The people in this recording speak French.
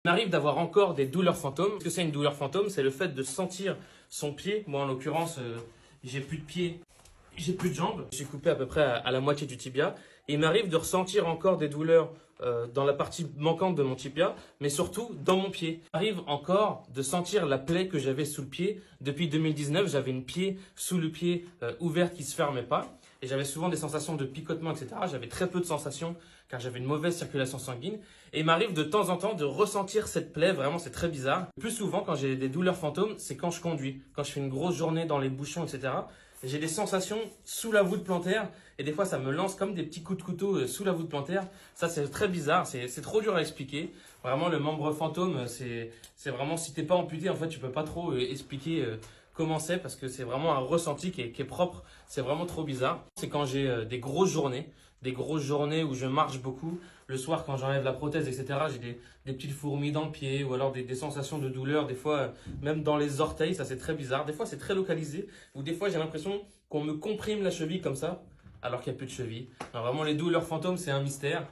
Il m'arrive d'avoir encore des douleurs fantômes. Ce que c'est une douleur fantôme, c'est le fait de sentir son pied. Moi, en l'occurrence, j'ai plus de pied, j'ai plus de jambes. J'ai coupé à peu près à la moitié du tibia. Et il m'arrive de ressentir encore des douleurs dans la partie manquante de mon tibia, mais surtout dans mon pied. Il m'arrive encore de sentir la plaie que j'avais sous le pied. Depuis 2019, j'avais une plaie sous le pied ouverte qui ne se fermait pas. Et j'avais souvent des sensations de picotement, etc. J'avais très peu de sensations car j'avais une mauvaise circulation sanguine. Et il m'arrive de temps en temps de ressentir cette plaie. Vraiment, c'est très bizarre. Le plus souvent, quand j'ai des douleurs fantômes, c'est quand je conduis. Quand je fais une grosse journée dans les bouchons, etc. J'ai des sensations sous la voûte plantaire. Et des fois, ça me lance comme des petits coups de couteau sous la voûte plantaire. Ça, c'est très bizarre. C'est trop dur à expliquer. Vraiment, le membre fantôme, c'est vraiment, si t'es pas amputé, en fait, tu peux pas trop expliquer comment c'est parce que c'est vraiment un ressenti qui est propre. C'est vraiment trop bizarre. C'est quand j'ai des grosses journées où je marche beaucoup. Le soir, quand j'enlève la prothèse, etc., j'ai des petites fourmis dans le pied ou alors des sensations de douleur. Des fois, même dans les orteils, ça c'est très bizarre. Des fois, c'est très localisé. Ou des fois, j'ai l'impression qu'on me comprime la cheville comme ça alors qu'il n'y a plus de cheville. Alors, vraiment, les douleurs fantômes, c'est un mystère.